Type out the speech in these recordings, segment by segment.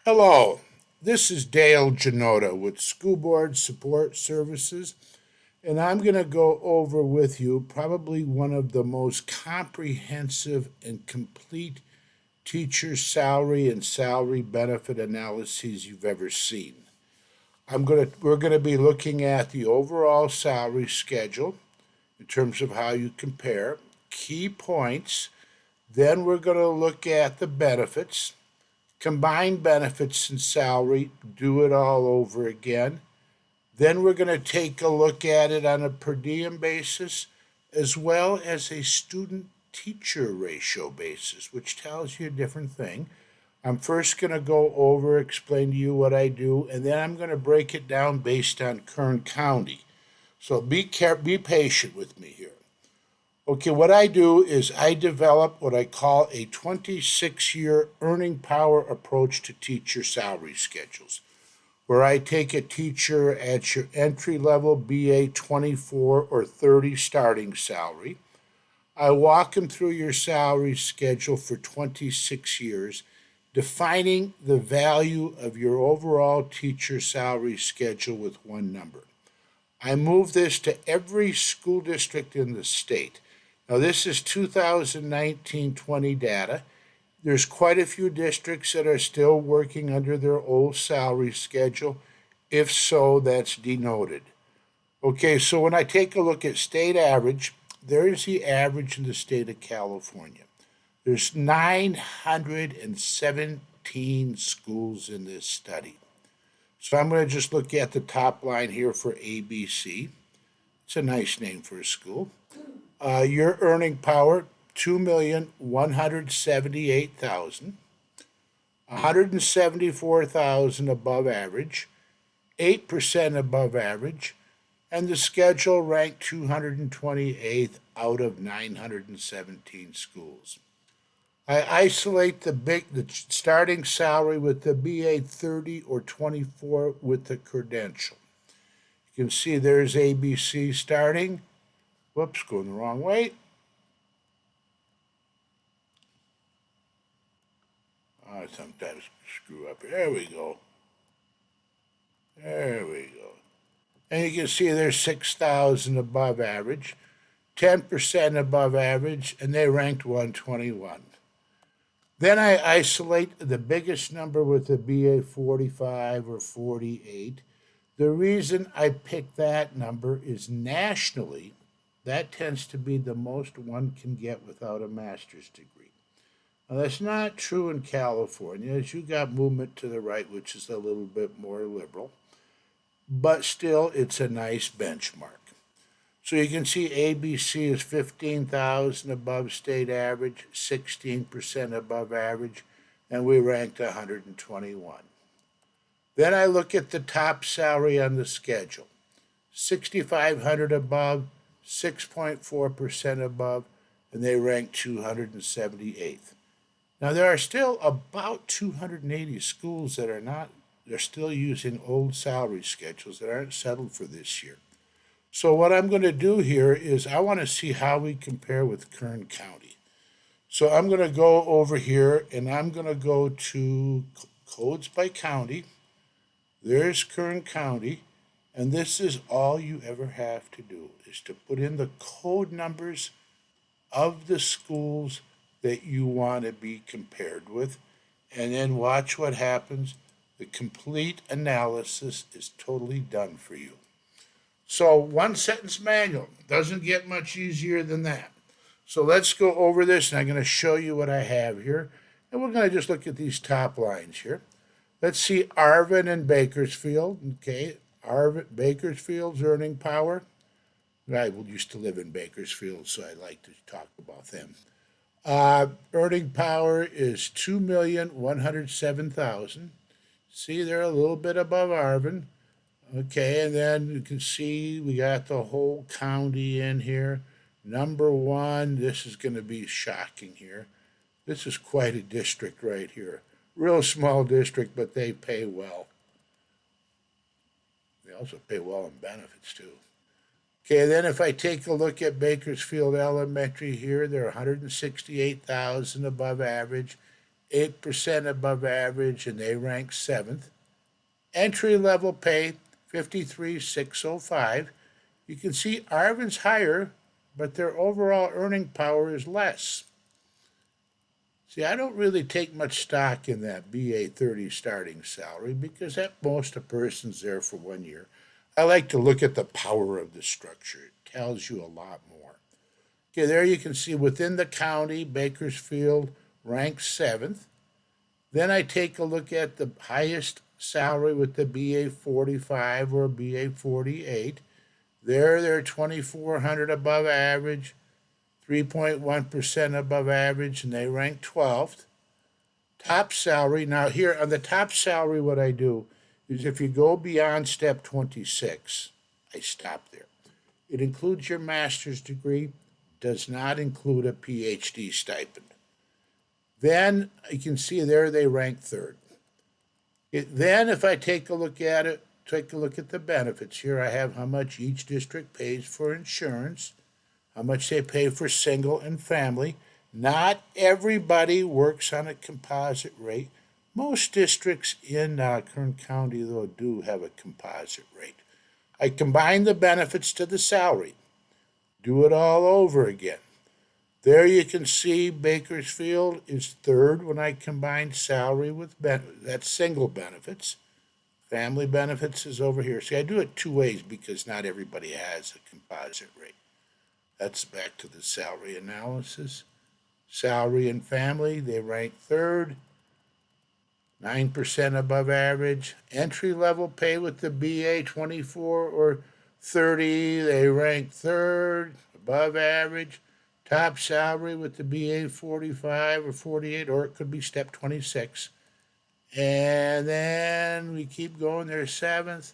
Hello, this is Dale Janota with School Board Support Services, and I'm going to go over with you probably one of the most comprehensive and complete teacher salary and salary benefit analyses you've ever seen. We're going to be looking at the overall salary schedule in terms of how you compare, key points, then we're going to look at the benefits, combine benefits and salary, do it all over again. Then we're going to take a look at it on a per diem basis as well as a student teacher ratio basis, which tells you a different thing. I'm first going to go over, explain to you what I do, and then I'm going to break it down based on Kern County. So be patient with me here. Okay, what I do is I develop what I call a 26-year earning power approach to teacher salary schedules, where I take a teacher at your entry level BA 24 or 30 starting salary. I walk them through your salary schedule for 26 years, defining the value of your overall teacher salary schedule with one number. I move this to every school district in the state. Now, this is 2019-20 data. There's quite a few districts that are still working under their old salary schedule. If so, that's denoted. Okay, so when I take a look at state average, there is the average in the state of California. There's 917 schools in this study. So I'm going to just look at the top line here for ABC. It's a nice name for a school. Your earning power, 2,178,000, 174,000 above average, 8% above average, and the schedule ranked 228th out of 917 schools. I isolate the starting salary with the BA 30 or 24 with the credential. You can see there's ABC starting. Whoops, going the wrong way. I sometimes screw up here. There we go. There we go. And you can see there's 6,000 above average, 10% above average, and they ranked 121. Then I isolate the biggest number with the BA 45 or 48. The reason I pick that number is nationally, that tends to be the most one can get without a master's degree. Now, that's not true in California, as you got movement to the right, which is a little bit more liberal, but still, it's a nice benchmark. So you can see ABC is 15,000 above state average, 16% above average, and we ranked 121. Then I look at the top salary on the schedule, 6,500 above, 6.4% above, and they rank 278th. Now, there are still about 280 schools that they're still using old salary schedules that aren't settled for this year. So what I'm going to do here is I want to see how we compare with Kern County. So I'm going to go over here and I'm going to go to codes by county. There's Kern County. And this is all you ever have to do is to put in the code numbers of the schools that you want to be compared with, and then watch what happens. The complete analysis is totally done for you. So one sentence manual doesn't get much easier than that. So let's go over this, and I'm going to show you what I have here. And we're going to just look at these top lines here. Let's see Arvin and Bakersfield, okay. Bakersfield's earning power. I used to live in Bakersfield, so I like to talk about them. Earning power is 2,107,000. See, they're a little bit above Arvin. Okay, and then you can see we got the whole county in here. Number one, this is going to be shocking here. This is quite a district right here. Real small district, but they pay well. They also pay well in benefits, too. Okay, then if I take a look at Bakersfield Elementary here, they're 168,000 above average, 8% above average, and they rank 7th. Entry level pay, 53,605. You can see Arvind's higher, but their overall earning power is less. See, I don't really take much stock in that BA 30 starting salary because at most a person's there for 1 year. I like to look at the power of the structure. It tells you a lot more. Okay, there you can see within the county, Bakersfield ranks 7th. Then I take a look at the highest salary with the BA 45 or BA 48. They're 2,400 above average, 3.1% above average, and they rank 12th. Top salary, now here on the top salary, what I do is if you go beyond step 26, I stop there. It includes your master's degree, does not include a PhD stipend. Then you can see there they rank 3rd. Then if I take a look at it, take a look at the benefits. Here I have how much each district pays for insurance, how much they pay for single and family. Not everybody works on a composite rate. Most districts in Kern County, though, do have a composite rate. I combine the benefits to the salary. Do it all over again. There you can see Bakersfield is 3rd when I combine salary with that's single benefits. Family benefits is over here. See, I do it 2 ways because not everybody has a composite rate. That's back to the salary analysis. Salary and family, they rank 3rd, 9% above average. Entry level pay with the BA 24 or 30, they rank 3rd, above average. Top salary with the BA 45 or 48, or it could be step 26. And then we keep going, they're 7th.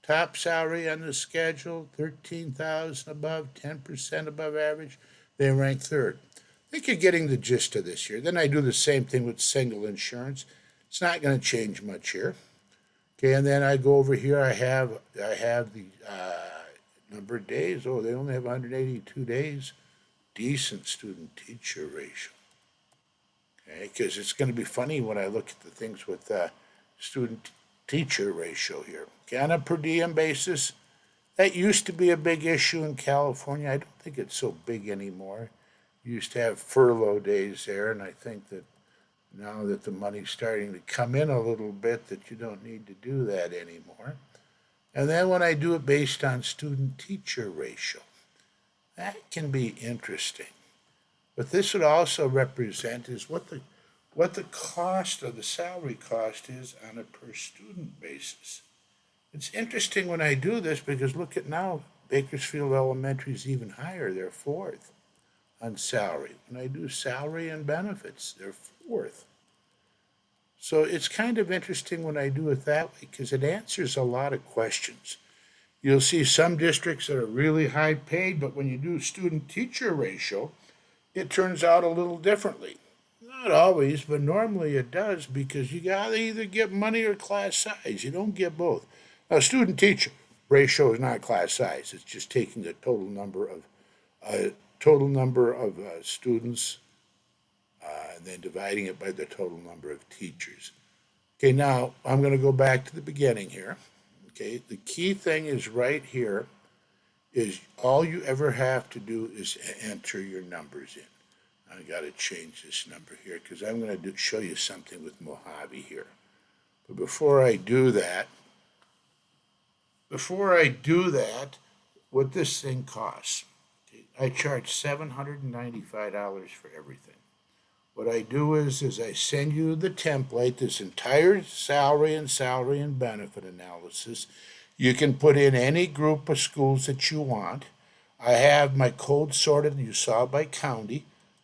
Top salary on the schedule, 13,000 above, 10% above average. They rank 3rd. I think you're getting the gist of this here. Then I do the same thing with single insurance. It's not going to change much here. Okay, and then I go over here. I have the number of days. Oh, they only have 182 days. Decent student-teacher ratio. Okay, because it's going to be funny when I look at the things with student-teacher ratio here. Okay, on a per diem basis, that used to be a big issue in California. I don't think it's so big anymore. You used to have furlough days there, and I think that now that the money's starting to come in a little bit, that you don't need to do that anymore. And then when I do it based on student-teacher ratio, that can be interesting. What this would also represent is what the cost of the salary cost is on a per student basis. It's interesting when I do this because look at now, Bakersfield Elementary is even higher. They're 4th on salary. When I do salary and benefits, they're 4th. So it's kind of interesting when I do it that way because it answers a lot of questions. You'll see some districts that are really high paid, but when you do student-teacher ratio, it turns out a little differently. Not always, but normally it does because you gotta either get money or class size. You don't get both. Now, student-teacher ratio is not class size. It's just taking the total number of students and then dividing it by the total number of teachers. Okay, now I'm going to go back to the beginning here. Okay, the key thing is right here is all you ever have to do is enter your numbers in. I got to change this number here because I'm going to show you something with Mojave here. But before I do that, what this thing costs, okay, I charge $795 for everything. What I do is I send you the template, this entire salary and benefit analysis. You can put in any group of schools that you want. I have my code sorted, you saw by county.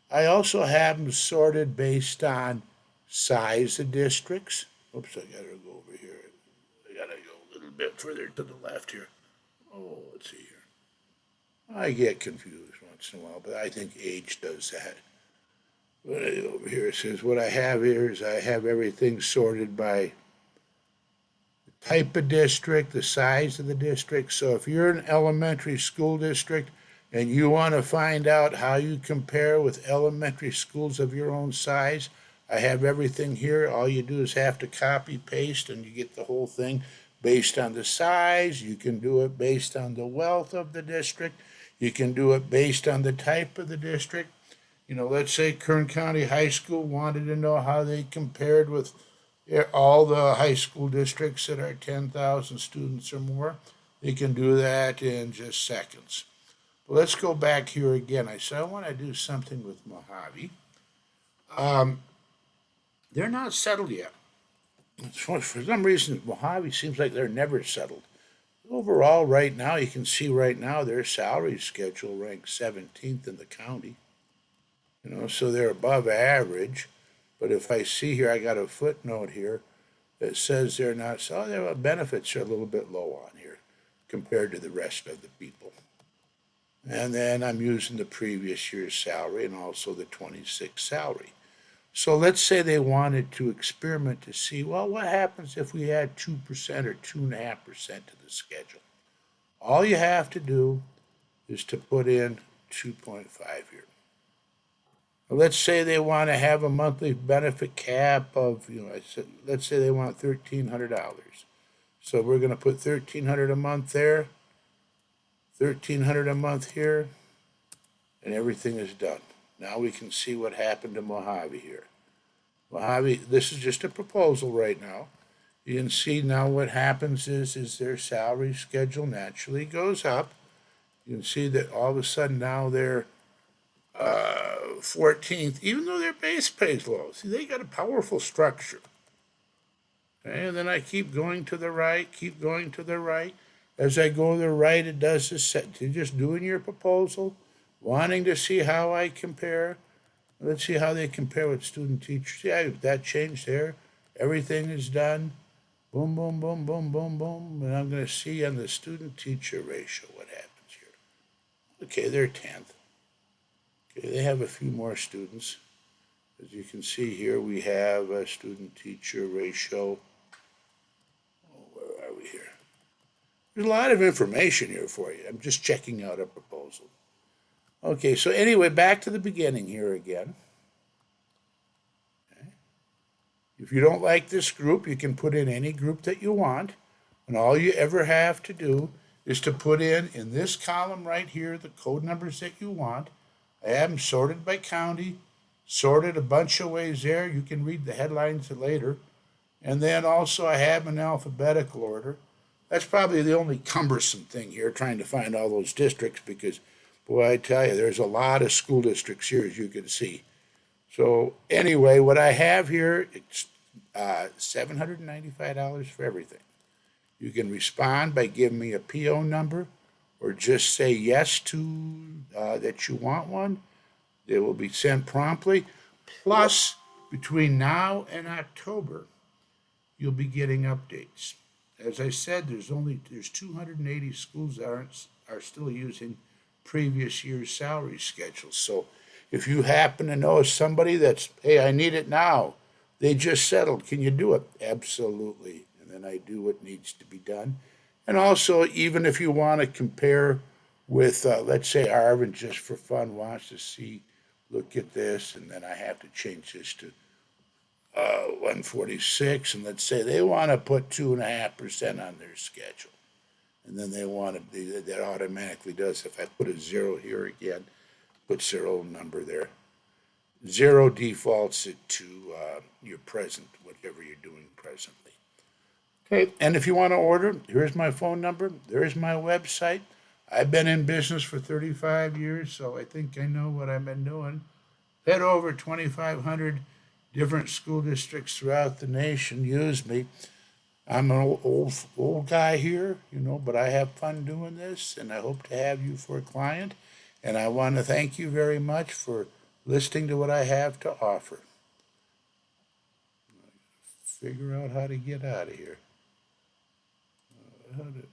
I also have them sorted based on size of districts. Oops, I gotta go over here. I gotta go a little bit further to the left here. Oh, let's see here. I get confused once in a while, but I think age does that. Over here it says what I have here is I have everything sorted by the type of district, the size of the district. So if you're an elementary school district and you want to find out how you compare with elementary schools of your own size, I have everything here. All you do is have to copy, paste, and you get the whole thing based on the size. You can do it based on the wealth of the district. You can do it based on the type of the district. Let's say Kern County High School wanted to know how they compared with all the high school districts that are 10,000 students or more. They can do that in just seconds. But let's go back here again. I said I want to do something with Mojave. Um, they're not settled yet. For some reason, Mojave seems like they're never settled. Overall, right now, you can see right now their salary schedule ranks 17th in the county. So they're above average. But if I see here, I got a footnote here that says they're not, so their benefits are a little bit low on here compared to the rest of the people. And then I'm using the previous year's salary and also the 26 salary. So let's say they wanted to experiment to see, well, what happens if we add 2% or 2.5% to the schedule? All you have to do is to put in 2.5 here. Let's say they want to have a monthly benefit cap of, let's say they want $1,300. So we're going to put $1,300 a month there, $1,300 a month here, and everything is done. Now we can see what happened to Mojave here. Mojave, this is just a proposal right now. You can see now what happens is their salary schedule naturally goes up. You can see that all of a sudden now they're 14th, even though their base pay is low. See, they got a powerful structure. Okay, and then I keep going to the right, keep going to the right. As I go to the right, it does this set. You're just doing your proposal, wanting to see how I compare. Let's see how they compare with student teachers. Yeah, that changed there. Everything is done. Boom, boom, boom, boom, boom, boom. And I'm going to see on the student teacher ratio what happens here. Okay, they're 10th. Okay, they have a few more students. As you can see here, we have a student teacher ratio. Oh, where are we here? There's a lot of information here for you. I'm just checking out a proposal. Okay, so anyway, back to the beginning here again. Okay. If you don't like this group, you can put in any group that you want. And all you ever have to do is to put in this column right here, the code numbers that you want. I have them sorted by county, sorted a bunch of ways there. You can read the headlines later. And then also I have them in alphabetical order. That's probably the only cumbersome thing here, trying to find all those districts, because, boy, I tell you, there's a lot of school districts here, as you can see. So anyway, what I have here, it's $795 for everything. You can respond by giving me a PO number, or just say yes to that you want one. They will be sent promptly. Plus, between now and October, you'll be getting updates. As I said, there's 280 schools that are still using previous year's salary schedules. So if you happen to know somebody that's, hey, I need it now, they just settled, can you do it? Absolutely. And then I do what needs to be done. And also, even if you want to compare with, let's say Arvin, just for fun, wants to see, look at this, and then I have to change this to 146, and let's say they want to put 2.5% on their schedule. And then they want to, that automatically does, if I put a 0 here again, puts their old number there. 0 defaults it to your present, whatever you're doing presently. Okay, and if you want to order, here's my phone number, there's my website. I've been in business for 35 years, so I think I know what I've been doing. Head over 2,500 different school districts throughout the nation use me. I'm an old guy here, but I have fun doing this, and I hope to have you for a client. And I want to thank you very much for listening to what I have to offer. Figure out how to get out of here. How to